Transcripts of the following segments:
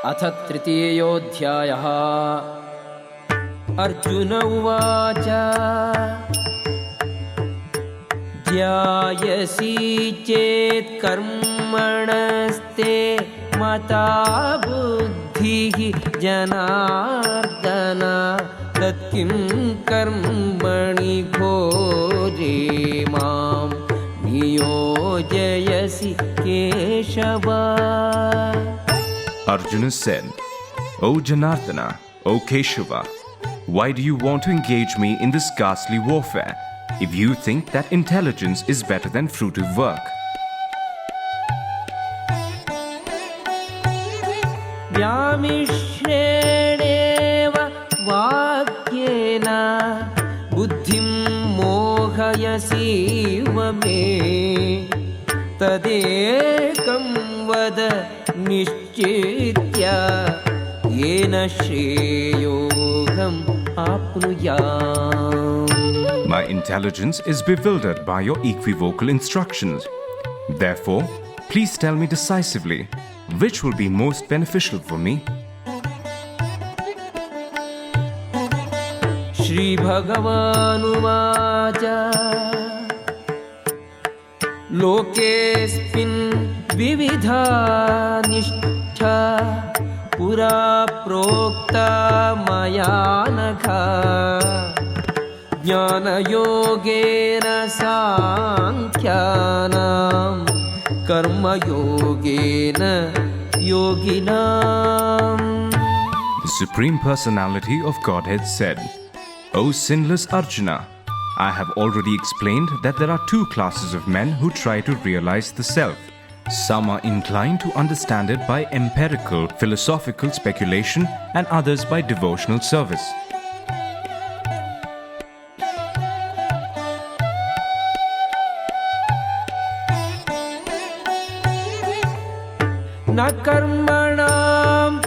अथ तृतीयोऽध्यायः। अर्जुन उवाच ध्यायसि चेत् कर्मणस्ते मता बुद्धिः जनार्दन तत्किं कर्मणि घोरे मां नियोजयसि Keshava. Arjuna said, O Janardana, O Keshava, why do you want to engage me in this ghastly warfare if you think that intelligence is better than fruitive work? व्यामिश्रेणेव वाक्येन बुद्धिं मोहयसीव मे तदेकं वद निश्चित्य येन श्रेयोऽहम् आप्नुयाम्। My intelligence is bewildered by your equivocal instructions. Therefore, please tell me decisively, which will be most beneficial for me? Shri Bhagavanuvāca Lokesmin vividha nishtha pura prokta maya nakha jnana yogena sankhyanam karma yogena yoginam. The Supreme Personality of Godhead said, O sinless Arjuna, I have already explained that there are two classes of men who try to realize the self. Some are inclined to understand it by empirical, philosophical speculation and others by devotional service. Na karmanam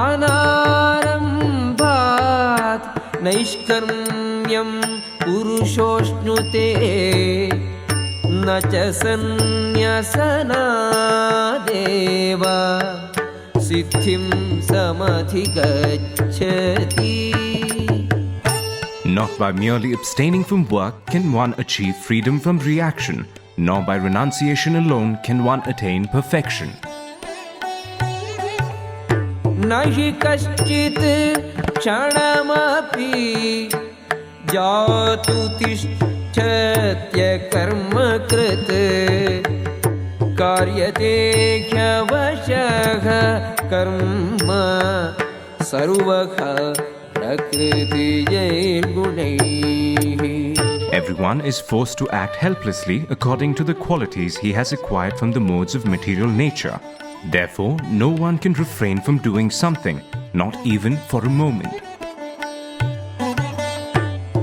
anarambhat naishkarmyam पुरुषोष्णुते न च सन्न्यसनादेव सिद्धिं समधिगच्छति. Not by merely abstaining from work can one achieve freedom from reaction, nor by renunciation alone can one attain perfection. न हि कश्चित् क्षणमपि जातु तिष्ठत्य कर्म कृत् कार्यते ह्यवशः कर्म सर्वः प्रकृतिजैर्गुणैः. Everyone is forced to act helplessly according to the qualities he has acquired from the modes of material nature. Therefore, no one can refrain from doing something, not even for a moment.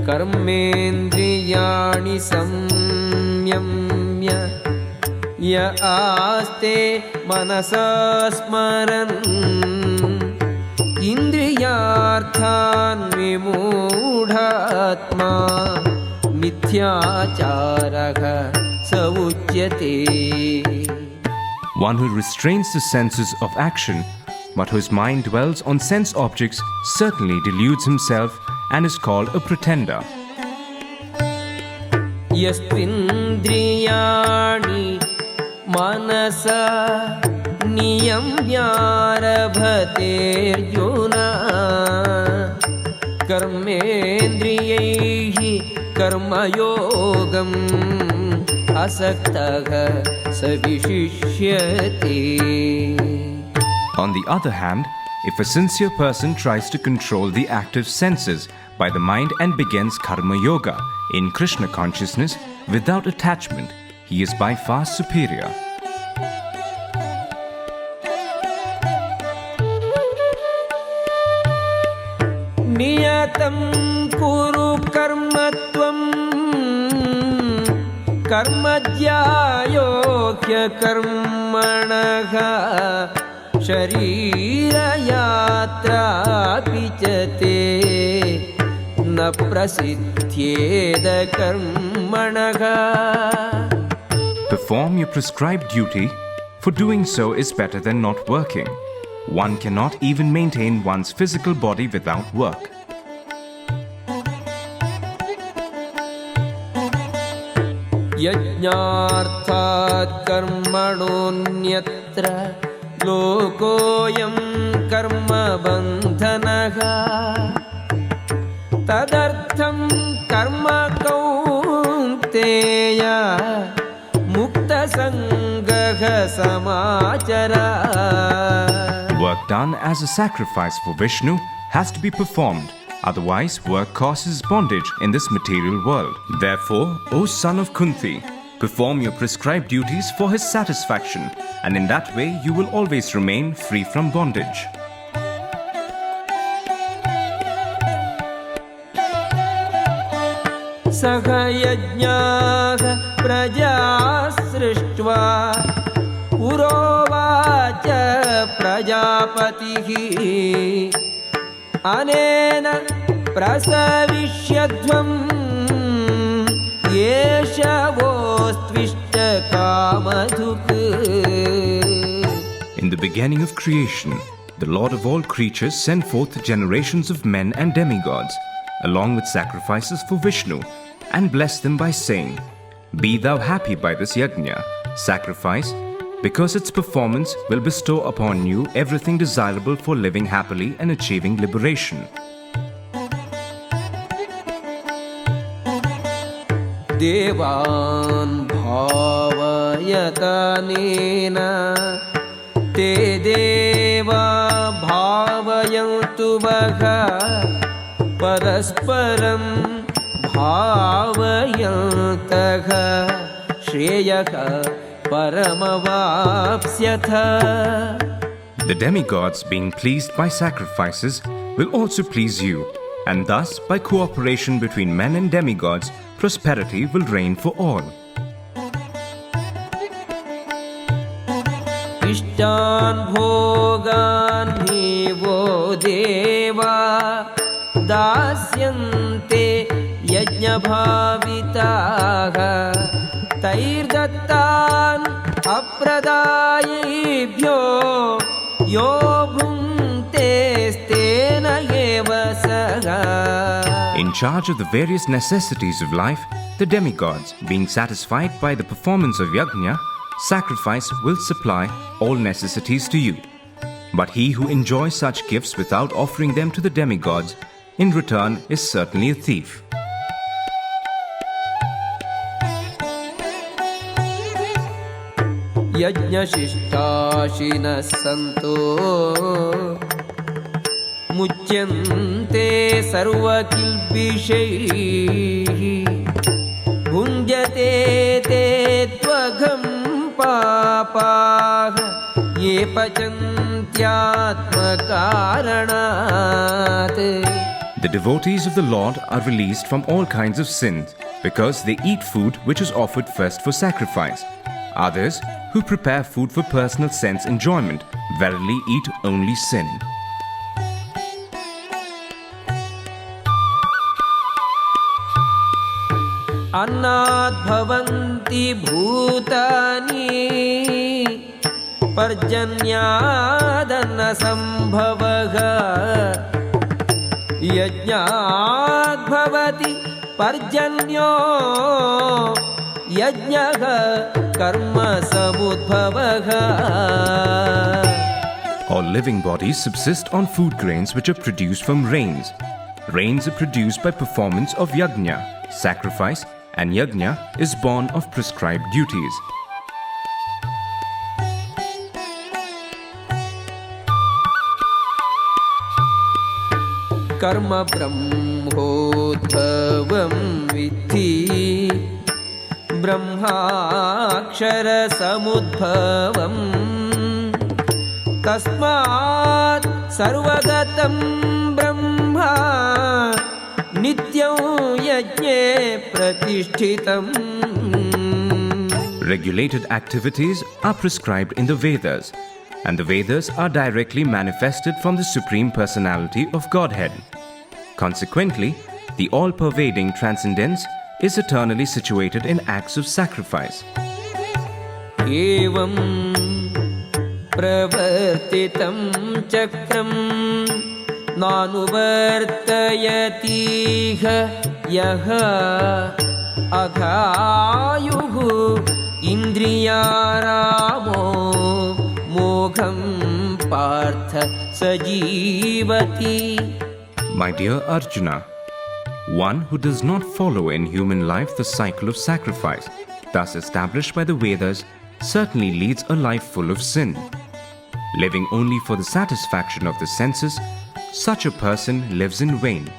कर्मेन्द्रियाणि संयम्य य आस्ते मनसा स्मरन् इन्द्रियार्थान् विमूढात्मा मिथ्याचारः स उच्यते. One who restrains the senses of action, but whose mind dwells on sense objects, certainly deludes himself and is called a pretender. यस्त्विन्द्रियाणि मनसा नियम्यारभतेऽर्जुन कर्मेन्द्रियैः कर्मयोगम् असक्तः स विशिष्यते. On the other hand, if a sincere person tries to control the active senses by the mind and begins karma yoga in Krishna consciousness without attachment, he is by far superior. नियतं कुरु कर्मत्वं कर्मज्यायो ह्यकर्मणः शरीरयात्रापि च ते न प्रसिद्ध्येद कर्मणः. Perform your prescribed duty, for doing so is better than not working. One cannot even maintain one's physical body without work. यज्ञार्थात् कर्मणोऽन्यत्र लोकोऽयं कर्मबन्धनः तदर्थं कर्म Kaunteya मुक्तसङ्गः समाचर. Work done as a sacrifice for Vishnu has to be performed. Otherwise, work causes bondage in this material world. Therefore, O son of Kunti, perform your prescribed duties for his satisfaction, and in that way you will always remain free from bondage. सहयज्ञाः प्रजा सृष्ट्वा पुरोवाच प्रजापतिः अनेन प्रसविष्यध्वं येष वोस्त्विष्ट कामधुक्. In the beginning of creation, the Lord of all creatures sent forth generations of men and demigods, along with sacrifices for Vishnu, and blessed them by saying, "Be thou happy by this yajna, sacrifice, because its performance will bestow upon you everything desirable for living happily and achieving liberation." देवान् भावयतानेन ते देवा भावयन्तु वः परस्परं भावयन्तः श्रेयः परमवाप्स्यथ. The demigods, being pleased by sacrifices, will also please you, and thus, by cooperation between men and demigods, prosperity will reign for all. इष्टान् भोगान् हि वो देवा दास्यन्ते यज्ञभाविताः तैर्दत्तान् अप्रदायेभ्यो यो भुङ्क्तेस्तेन एव सः. In charge of the various necessities of life, the demigods, being satisfied by the performance of yajna, sacrifice will supply all necessities to you. But he who enjoys such gifts without offering them to the demigods, in return is certainly a thief. यज्ञशिष्टाशिनः सन्तो मुच्यन्ते सर्वकिल्बिषैः भुञ्जते ते त्वघं पापाः ये पचन्त्यात्मकारणात्. The devotees of the Lord are released from all kinds of sins because they eat food which is offered first for sacrifice. Others, who prepare food for personal sense enjoyment, verily eat only sin. अन्नात् भवन्ति भूतानि पर्जन्यादन्नसम्भवः यज्ञात् भवति पर्जन्यो यज्ञः कर्म समुद्भवः. All living bodies subsist on food grains which are produced from rains. Rains are produced by performance of yajna, sacrifice, and yajna is born of prescribed duties. कर्म ब्रह्मोद्भवं विद्धि ब्रह्माक्षरसमुद्भवम् तस्मात् सर्वगतं ब्रह्मा नित्यं यज्ञे प्रतिष्ठितम्. Regulated activities are prescribed in the Vedas, and the Vedas are directly manifested from the Supreme Personality of Godhead. Consequently, the all-pervading transcendence is eternally situated in acts of sacrifice. एवं प्रवर्तितं चक्रं नानुवर्तयतीह यः अघायुः इन्द्रियारामो मोघं Partha सजीवति. My dear Arjuna, one who does not follow in human life the cycle of sacrifice, thus established by the Vedas, certainly leads a life full of sin. Living only for the satisfaction of the senses, such a person lives in vain.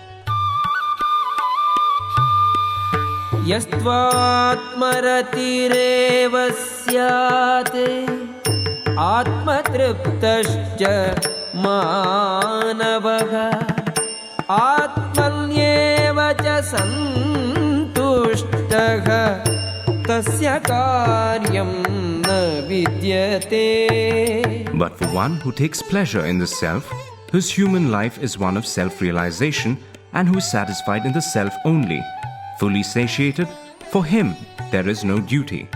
यस्त्वात्मरतिरेव स्यात् आत्मतृप्तश्च मानवः आत्मन्येव च सन्तुष्टः तस्य कार्यं न विद्यते. But for one who takes pleasure in the self, whose human life is one of self-realization and who is satisfied in the self only, fully satiated, for him there is no duty.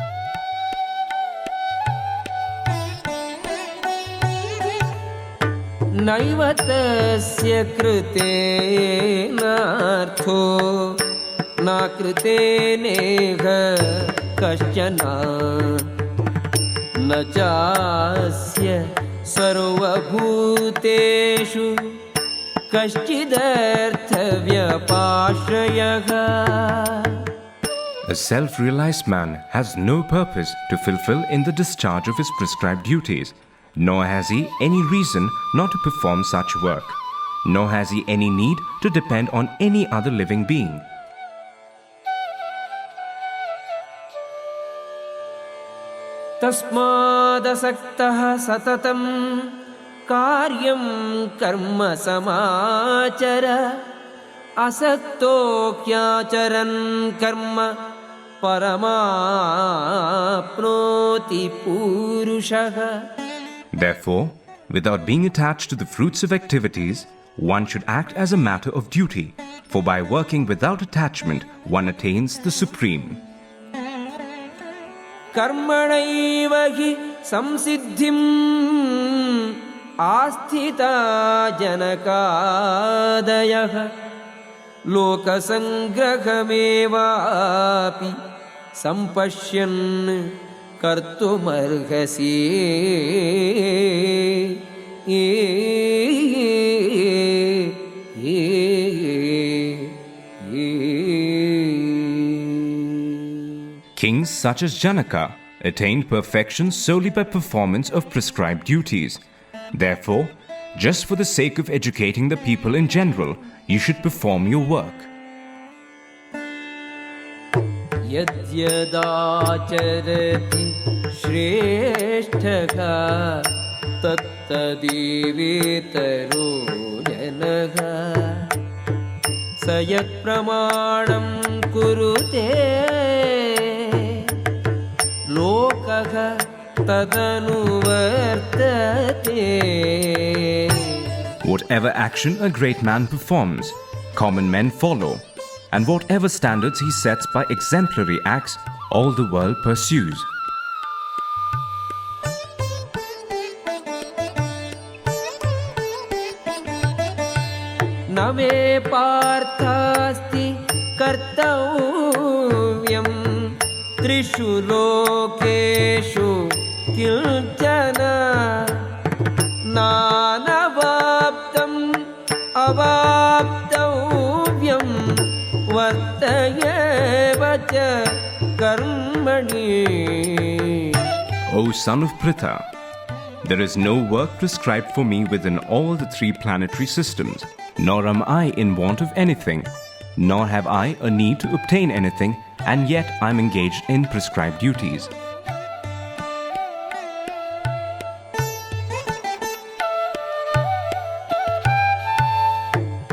नैव तस्य कृतेनार्थो न कृतेनेह कश्चन न चास्य सर्वभूतेषु कश्चिदर्थव्यपाश्रयः. A self-realized man has no purpose to fulfill in the discharge of his prescribed duties, nor has he any reason not to perform such work, nor has he any need to depend on any other living being. तस्मादसक्तः सततं कार्यं कर्म समाचर असक्तो ह्याचरन् कर्म परमाप्नोति पूरुषः. Therefore, without being attached to the fruits of activities, one should act as a matter of duty, for by working without attachment, one attains the supreme. कर्मणैव हि संसिद्धिम् आस्थिता जनकादयः लोकसङ्ग्रहमेवापि सम्पश्यन् कर्तुमर्हसि. Kings such as Janaka attained perfection solely by performance of prescribed duties. Therefore, just for the sake of educating the people in general, you should perform your work. यद्यदाचरति श्रेष्ठः तत्तदेवेतरो जनः स यत्प्रमाणं कुरुते लोकः तदनुवर्तते. Whatever action a great man performs, common men follow, and whatever standards he sets by exemplary acts, all the world pursues. न मे पार्थास्ति कर्तव्यं त्रिषु लोकेषु किंचन नानवाप्तम् अवाप्तव्यं वर्तयेव च कर्मणि. O son of Pritha, there is no work prescribed for me within all the three planetary systems, nor am I in want of anything, nor have I a need to obtain anything, and yet I am engaged in prescribed duties.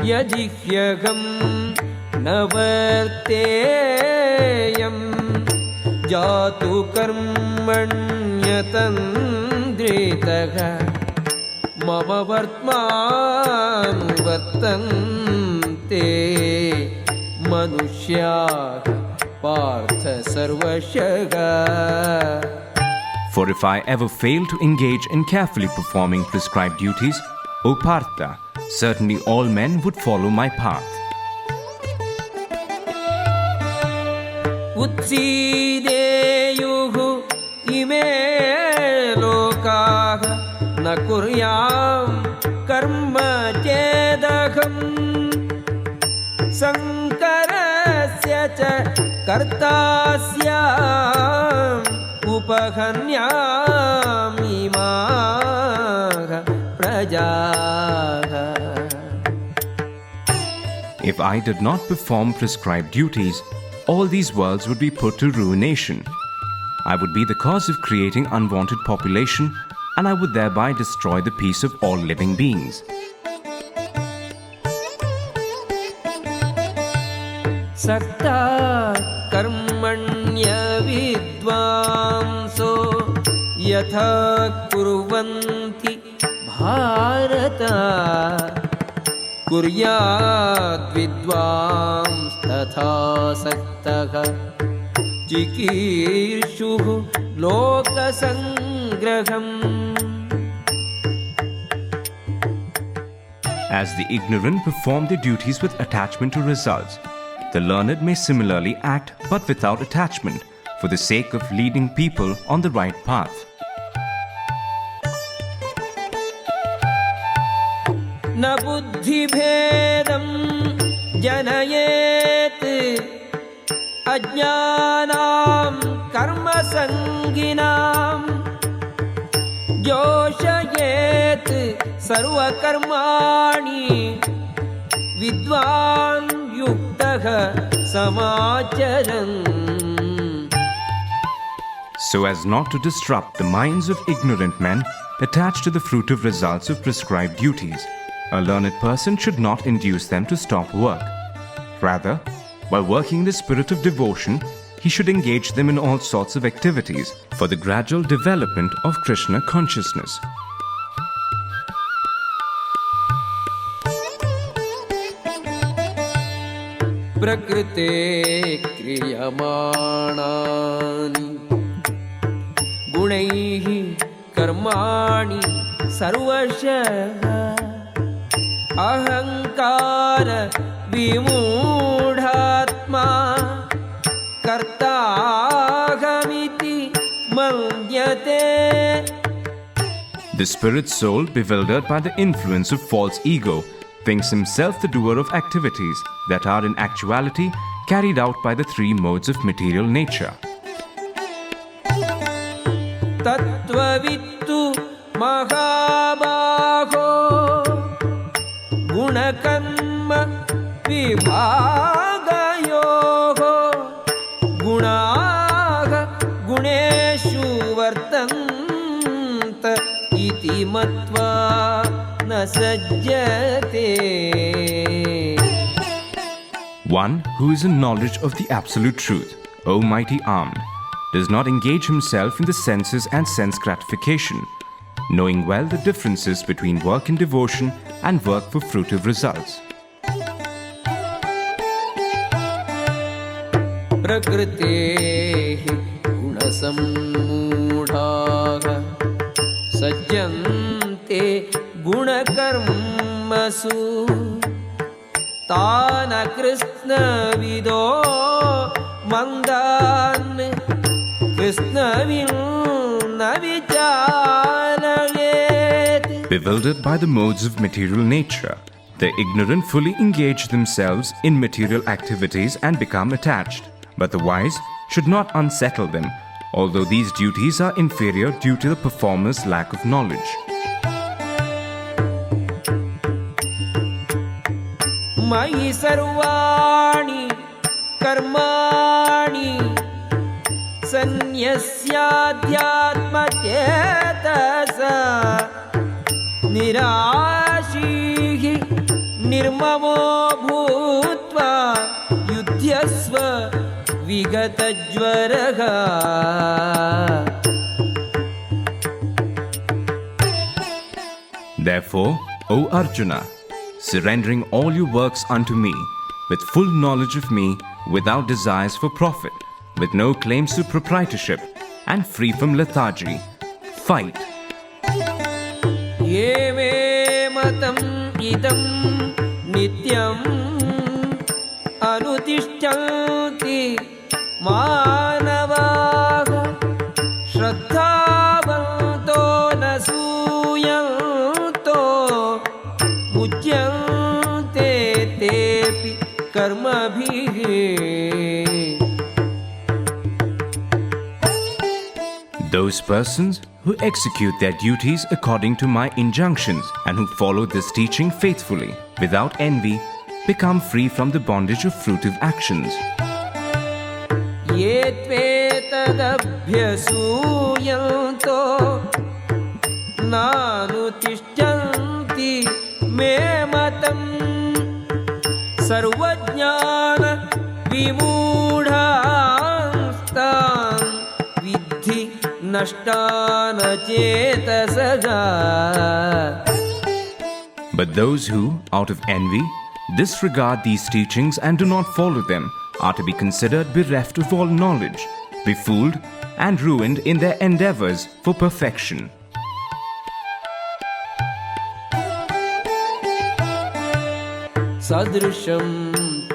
यजिह्यहं न वर्तेयं जातु कर्मण्यतन्द्रितः मम वर्त्मानुवर्तन्ते मनुष्याः पार्थ सर्वशः. For if I ever fail to engage in carefully performing prescribed duties, O Partha, certainly all men would follow my path. उत्सीदेयुः इमे लोकाः न कुर्यां कर्म चेदहम् शङ्करस्य च कर्तास्याम् उपहन्यामिमाः प्रजाः. If I did not perform prescribed duties, all these worlds would be put to ruination. I would be the cause of creating unwanted population, and I would thereby destroy the peace of all living beings. सक्ता कर्मण्य विद्वांसो यथा कुर्वन्ति भारत कुर्याद् विद्वांस्तथा सक्तः चिकीर्षुः लोकसङ्ग्रहम्. As the ignorant perform their duties with attachment to results, the learned may similarly act but without attachment for the sake of leading people on the right path. न बुद्धिभेदं जनयेत् अज्ञानां कर्मसङ्गिनां जोषयेत् सर्वकर्माणि विद्वान् युक्तः समाचरन्. So as not to disrupt the minds of ignorant men attached to the fruitive results of prescribed duties, a learned person should not induce them to stop work. Rather, by working the spirit of devotion, he should engage them in all sorts of activities for the gradual development of Krishna consciousness. प्रकृते क्रियमाणानि गुणैः कर्माणि सर्वशः अहंकार विमूढात्मा कर्ताहमिति मन्यते. The spirit soul, bewildered by the influence of false ego, thinks himself the doer of activities that are in actuality carried out by the three modes of material nature. तत्त्ववित्तु महाबाहो गुणकर्म विभागयोः गुणाः गुणेषु वर्तन्त इति मत्वा न सज्जते. One who is in knowledge of the absolute truth, O mighty armed, does not engage himself in the senses and sense gratification, knowing well the differences between work in devotion and work for fruitive results. प्रकृतेः गुणसम्मूढाः सज्जन्ते गुणकर्मसु तान् कृष्णविदो मन्दान् कृष्णविन् न विचारयेत्. Bewildered by the modes of material nature, the ignorant fully engage themselves in material activities and become attached. But the wise should not unsettle them, although these duties are inferior due to the performer's lack of knowledge. मयि सर्वाणि कर्माणि सन्न्यस्याध्यात्मचेतसा निराशीः निर्ममो भूत्वा युध्यस्व विगतज्वरः. Therefore, O Arjuna, surrendering all your works unto me, with full knowledge of me, without desires for profit, with no claims to proprietorship, and free from lethargy. Fight. ये मे मतम् इदं नित्यम् अनुतिष्ठन्ति मानवाः श्रद्धावन्तो न सूयन्तो मुच्यन्ते तेऽपि कर्मभिः. Those persons who execute their duties according to my injunctions and who follow this teaching faithfully, without envy, become free from the bondage of fruitive actions. ये त्वेतदभ्यसूयन्तो नानुतिष्ठन्ति मे मतम् सर्वज्ञान विमूढांस्तान् विद्धि नष्टान चेतसः. But those who, out of envy, disregard these teachings and do not follow them are to be considered bereft of all knowledge, befooled and ruined in their endeavors for perfection. सदृशं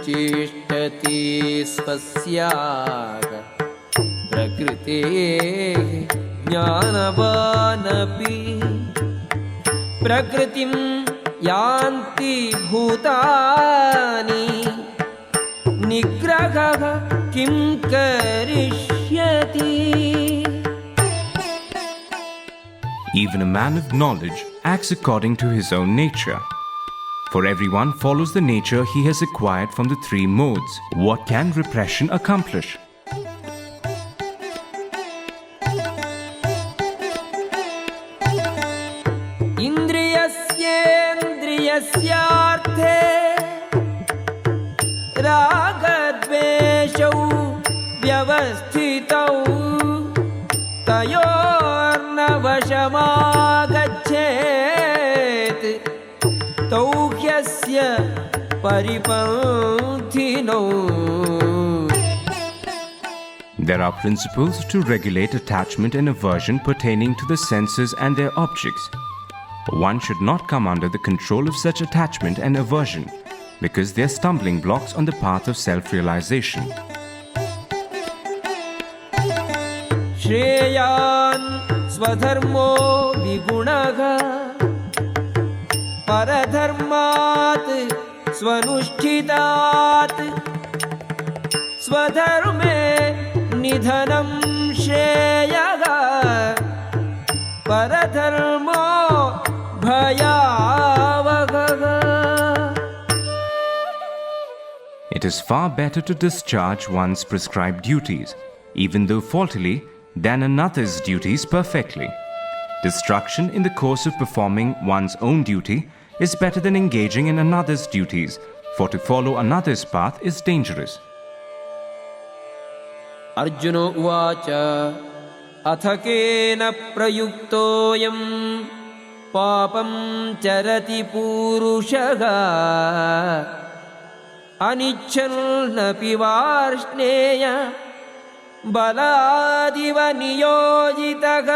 चेष्टति स्वस्याः प्रकृतेः ज्ञानवानपि प्रकृतिं यान्ति भूतानि निग्रहः किं करिष्यति. Even a man of knowledge acts according to his own nature. For everyone follows the nature he has acquired from the three modes. What can repression accomplish? इन्द्रियस्येन्द्रियस्यार्थे रागद्वेषौ व्यवस्थितौ तयोर्न वशमागच्छेत् तौ ह्यस्य परिपन्थिनौ. There are principles to regulate attachment and aversion pertaining to the senses and their objects. One should not come under the control of such attachment and aversion because they are stumbling blocks on the path of self-realization. श्रेयान् स्वधर्मो विगुणः परधर्मात् स्वनुष्ठितात् स्वधर्मे निधनं श्रेयः परधर्मो भयावहः. It is far better to discharge one's prescribed duties, even though faultily, than another's duties perfectly. Destruction in the course of performing one's own duty is better than engaging in another's duties, for to follow another's path is dangerous. अर्जुनो उवाच अथ केन प्रयुक्तोऽयं पापं चरति पूरुषः अनिच्छन्नपि Varshneya बलादिव नियोजितः.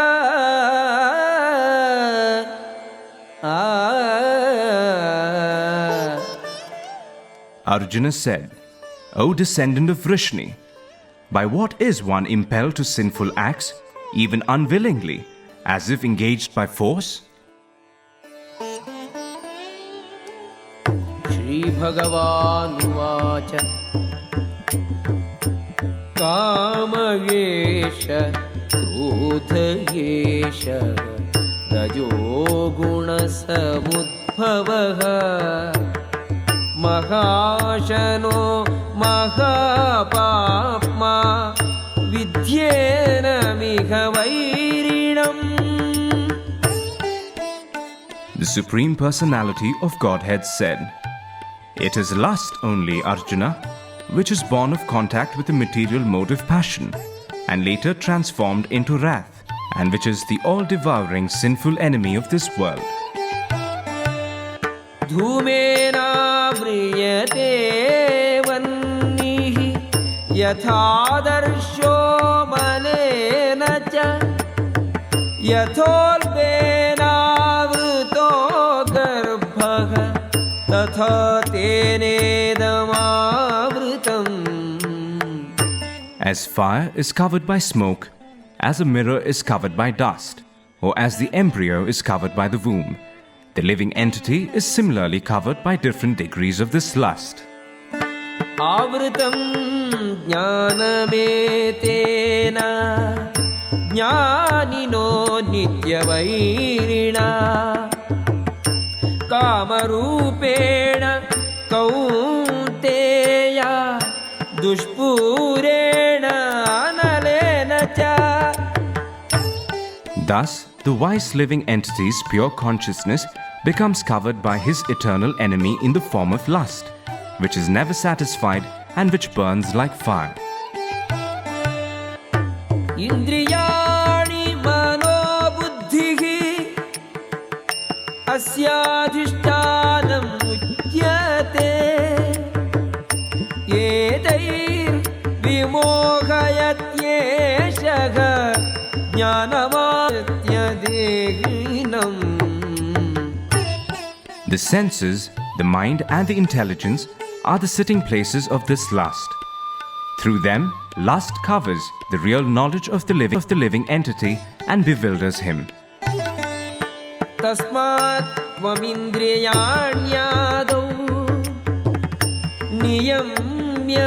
Arjuna said, O descendant of Vrishni, by what is one impelled to sinful acts, even unwillingly, as if engaged by force? Shri Bhagavanuvāca Kāmayesha Krodhayesha Rajo Guna Samudbhavaha Mahāshano Mahapāpma Vidyena Miha Vairinam. The Supreme Personality of Godhead said, It is lust only, Arjuna, which is born of contact with the material mode of passion, and later transformed into wrath, and which is the all-devouring sinful enemy of this world. Dhumena vriyate vannihi yathadarsho malena यथोल्बेनावृतो गर्भः तथा तेनेदमावृतम्. As fire is covered by smoke, as a mirror is covered by dust, or as the embryo is covered by the womb, the living entity is similarly covered by different degrees of this lust. आवृतं ज्ञानमेतेन ज्ञानिनो नित्यवैरिणा कामरूपेण कौन्तेय दुष्पूरेण अनलेन च. Thus, the wise living entity's pure consciousness becomes covered by his eternal enemy in the form of lust, which is never satisfied and which burns like fire. इन्द्रियाणि मनोबुद्धिः अस्याधिष्ठानम् उच्यते एतैर्विमोहयत्येषः ज्ञानमात्यदेहिनम्. The senses, the mind, and the intelligence are the sitting places of this lust. Through them, lust covers the real knowledge of the living entity and bewilders him. तस्मात् त्वमिन्द्रियाण्यादौ नियम्य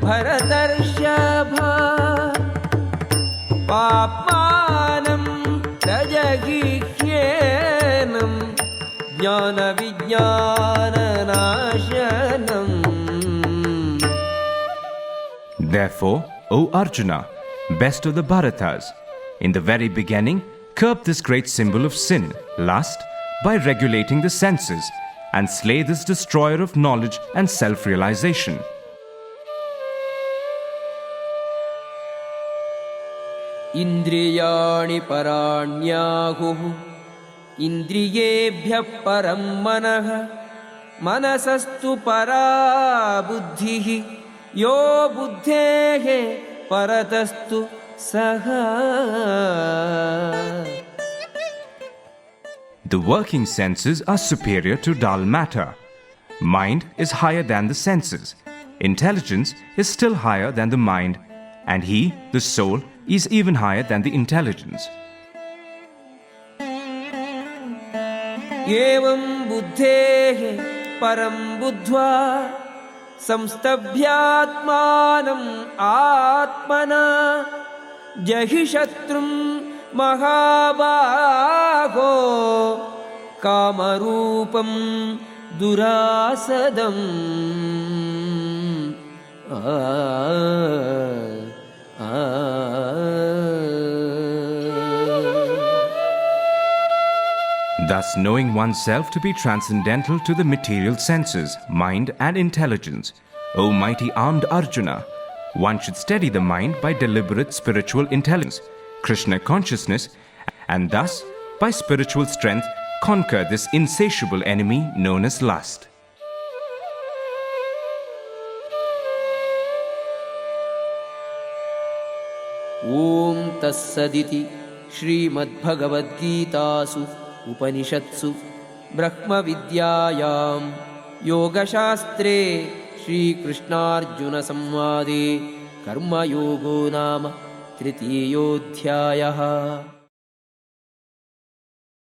भरतर्षभ पाप्मानं तजगिह्येनं ज्ञानविज्ञाननाशनम्. Therefore, O Arjuna, best of the Bharatas, in the very beginning, curb this great symbol of sin, lust, by regulating the senses, and slay this destroyer of knowledge and self-realization. इन्द्रियाणि पराण्याहुः इन्द्रियेभ्यः परं मनः मनसस्तु परा बुद्धिः यो बुद्धेः परतस्तु सः. The working senses are superior to dull matter. Mind is higher than the senses. Intelligence is still higher than the mind, and he, the soul, is even higher than the intelligence. एवं बुद्धेः परं बुद्ध्वा संस्तभ्यात्मानम् आत्मना जहि शत्रुं महाबाहो कामरूपं दुरासदम्. Thus, knowing oneself to be transcendental to the material senses, mind, and intelligence, O mighty armed Arjuna, one should steady the mind by deliberate spiritual intelligence, Krishna consciousness, and thus, by spiritual strength, conquer this insatiable enemy known as lust. ॐ तत्सदिति श्रीमद्भगवद्गीतासु उपनिषत्सु ब्रह्मविद्यायां योगशास्त्रे श्रीकृष्णार्जुनसंवादे कर्मयोगो नाम तृतीयोऽध्यायः.